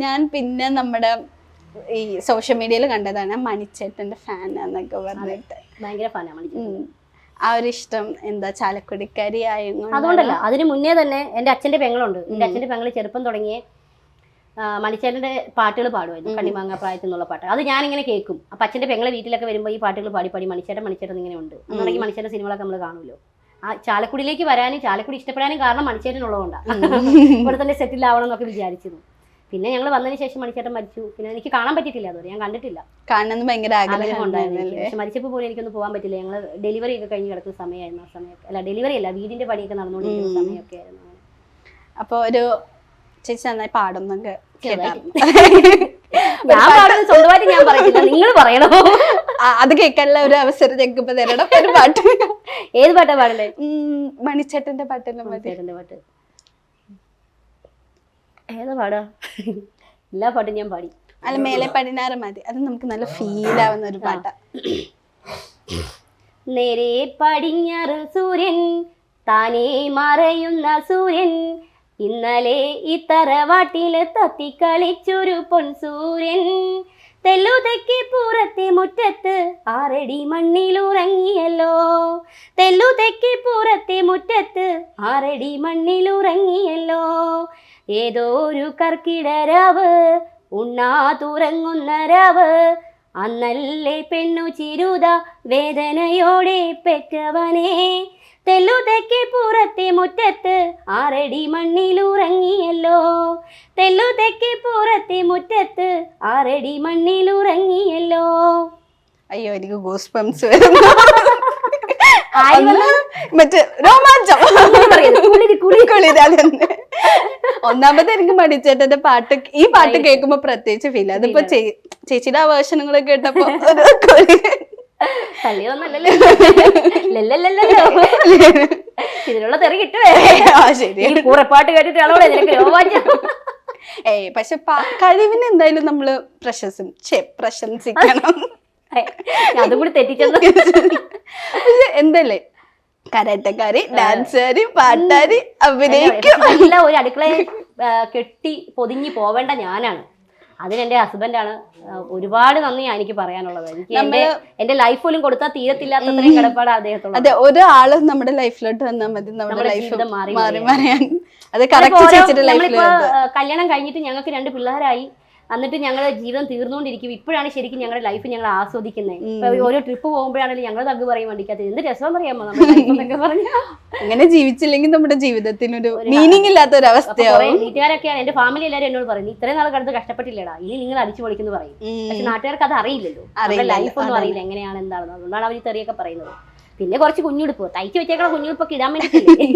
ഞാൻ പിന്നെ നമ്മുടെ ഈ സോഷ്യൽ മീഡിയയിൽ കണ്ടതാണ് മണിച്ചേട്ടന്റെ ഫാൻ എന്നൊക്കെ പറഞ്ഞിട്ട്. ഭയങ്കര ഫാനാണ് മണിച്ചേട്ടൻ. ആ ഒരു ഇഷ്ടം എന്താ ചാലക്കുടിക്കാരി ആയതുകൊണ്ട്? അതുകൊണ്ടല്ല, അതിന് മുന്നേ തന്നെ എൻ്റെ അച്ഛൻ്റെ പെങ്ങളുണ്ട്. എൻ്റെ അച്ഛൻ്റെ പെങ്ങൾ ചെറുപ്പം തുടങ്ങിയ മണിച്ചേട്ടൻ്റെ പാട്ടുകൾ പാടുമായിരുന്നു. കണ്ണിമാങ്ങ പ്രായത്തിൽ നിന്നുള്ള പാട്ട്. അത് ഞാനിങ്ങനെ കേൾക്കും. അപ്പം അച്ഛൻ്റെ പെങ്ങളെ വീട്ടിലൊക്കെ വരുമ്പോൾ ഈ പാട്ടുകൾ പാടി പാടി മണിച്ചേട്ടൻ ഇങ്ങനെ ഉണ്ട് എന്നുണ്ടെങ്കിൽ മണിച്ചേട്ടൻ സിനിമകളൊക്കെ നമ്മൾ കാണുമല്ലോ. ആ ചാലക്കുടിയിലേക്ക് വരാനും ചാലക്കുടി ഇഷ്ടപ്പെടാനും കാരണം മണിച്ചേട്ടനുള്ളതുകൊണ്ടാണ്. ഇവിടെ തന്നെ സെറ്റിൽ ആവണം എന്നൊക്കെ വിചാരിച്ചിരുന്നു. പിന്നെ ഞങ്ങൾ വന്നതിന് ശേഷം മണിച്ചേട്ടൻ മരിച്ചു. പിന്നെ എനിക്ക് കാണാൻ പറ്റിയിട്ടില്ല, അതുവരെ ഞാൻ കണ്ടിട്ടില്ല. കാണണമെന്ന് ഭയങ്കര ആഗ്രഹം ഉണ്ടായിരുന്നു. പക്ഷെ മരിച്ചപ്പോൾ പോലും എനിക്കൊന്നും പോകാൻ പറ്റില്ല. ഞങ്ങൾ ഡെലിവറി ഒക്കെ കഴിഞ്ഞ് കിടക്കുന്ന സമയമായിരുന്നു. ആ സമയമൊക്കെ അല്ല, ഡെലിവറി അല്ല, വീടിന്റെ പണിയൊക്കെ നടന്നുകൊണ്ടിരിക്കുന്ന സമയമൊക്കെ ആയിരുന്നു. അപ്പോൾ ഒരു ചേച്ചി നന്നായി പാടുന്നൊക്കെ കേട്ടായിരുന്നു. ഞാൻ പാടുന്നത് സ്വന്തമായിട്ട് ഞാൻ പറയില്ല, നിങ്ങൾ പറയണോ? അത് കേൾക്കാനുള്ള ഒരു അവസരം ഞങ്ങൾക്ക് ഇപ്പൊ തരണം. ഒരു പാട്ട്. ഏത് പാട്ടാ പാടണ്ടേ? മണിച്ചേട്ടന്റെ പാട്ടല്ലേ? മണിച്ചേട്ടന്റെ പാട്ട് ഏതാ പാടാ? എല്ലാ പാട്ടും ഞാൻ പാടി. അല്ല, മേലെ പടിഞ്ഞാറ് മതി. അത് നമുക്ക് നല്ല ഫീൽ ആവുന്ന ഒരു പാട്ടാ. നേരെ പടിഞ്ഞാറ് സൂര്യൻ, താനേ മറയുന്ന സൂര്യൻ, ഇന്നലെ ഈ തറവാട്ടില് തത്തിക്കളിച്ചൊരു പൊൻസൂര്യൻ, തെല്ലുതെക്കി പൂരത്തെ മുറ്റത്ത് 6 അടി മണ്ണിലുറങ്ങിയല്ലോ, തെല്ലുതെക്കി പൂരത്തെ മുറ്റത്ത് 6 അടി മണ്ണിലുറങ്ങിയല്ലോ, ഏതോ ഒരു കർക്കിടരാവ് ഉണ്ണാതുറങ്ങുന്ന രാവ്, അന്നല്ലേ പെണ്ണു ചിരുത വേദനയോടെ പെറ്റവനെ, തെല്ലുതെക്കി പൂരത്തെ മുറ്റത്ത് 6 അടി മണ്ണിലുറങ്ങിയല്ലോ, തെല്ലുതെക്കി പൂരത്തെ മുറ്റത്ത് 6 അടി മണ്ണിലുറങ്ങിയല്ലോ. അയ്യോ, എനിക്ക് ഗൂസ് ബംസ് വരുന്നു. മറ്റേ രോമാഞ്ചം. ഒന്നാമത് എനിക്ക് മണിച്ചേട്ടന്റെ പാട്ട്, ഈ പാട്ട് കേൾക്കുമ്പോ പ്രത്യേകിച്ച് ഫീൽ. അതിപ്പോ ചേച്ചിയുടെ ആ വേർഷനുകൾ കേട്ടപ്പോ ഇതിനുള്ള തെറി കിട്ടുവേ. കൂറപ്പാട്ട് കേട്ടിട്ട് പക്ഷെ കഴിവിന് എന്തായാലും നമ്മള് പ്രശംസിക്കണം. അതും കൂടി തെറ്റിച്ചത്. എന്തല്ലേ, കരാട്ടക്കാരി, ഡാൻസുകാരി, പാട്ടുകാരി, അഭിനയിക്കും. ഒരു അടുക്കളയെ കെട്ടി പൊതിഞ്ഞു പോവേണ്ട ഞാനാണ്. അതിനെന്റെ ഹസ്ബൻഡാണ്. ഒരുപാട് നന്ദി എനിക്ക് പറയാനുള്ളത്. എനിക്ക് എന്റെ ലൈഫ് പോലും കൊടുത്താൽ തീരത്തില്ലാത്തത്രയും കിടപ്പാട് അദ്ദേഹത്തോട്. അതെ, ഒരാള് നമ്മുടെ ലൈഫിലോട്ട് വന്നാൽ മതി നമ്മുടെ ലൈഫ് മാറി മാറിയാൻ. അത് നമ്മളിപ്പോ കല്യാണം കഴിഞ്ഞിട്ട് ഞങ്ങൾക്ക് 2 പിള്ളേരായി, എന്നിട്ട് ഞങ്ങളുടെ ജീവിതം തീർന്നുകൊണ്ടിരിക്കും. ഇപ്പോഴാണ് ശരിക്കും ഞങ്ങളുടെ ലൈഫ് ഞങ്ങൾ ആസ്വദിക്കുന്നത്. ഇപ്പൊ ഓരോ ട്രിപ്പ് പോകുമ്പോഴാണെങ്കിലും ഞങ്ങൾ തഗ് പറയും വണ്ടിക്കകത്ത്, എന്ത് രസം അറിയാമോ നമ്മളൊക്കെ പറഞ്ഞു. അങ്ങനെ ജീവിച്ചില്ലെങ്കിൽ നമ്മുടെ ജീവിതത്തിനൊരു മീനിങ് ഇല്ലാത്ത ഒരു അവസ്ഥയാവും. വീട്ടുകാരൊക്കെയാണ്, എന്റെ ഫാമിലി എല്ലാവരും എന്നോട് പറയും, ഇത്രയും നാൾ കടന്ന് കഷ്ടപ്പെട്ടില്ലടാ, ഇനി നിങ്ങൾ അടിച്ചു പൊളിക്കുന്നു പറയും. പക്ഷെ നാട്ടുകാർക്ക് അത് അറിയില്ലല്ലോ, അവരുടെ ലൈഫ് ഒന്നും അറിയില്ല എങ്ങനെയാണ് എന്താണെന്ന്. അതുകൊണ്ടാണ് അവർ തെറിയൊക്കെ പറയുന്നത്. പിന്നെ കുറച്ച് കുഞ്ഞുടുപ്പ് തയ്ച്ചു വെച്ചേക്കണ കുഞ്ഞുടുപ്പൊക്കെ ഇടാൻ വേണ്ടിയിട്ടില്ലേ.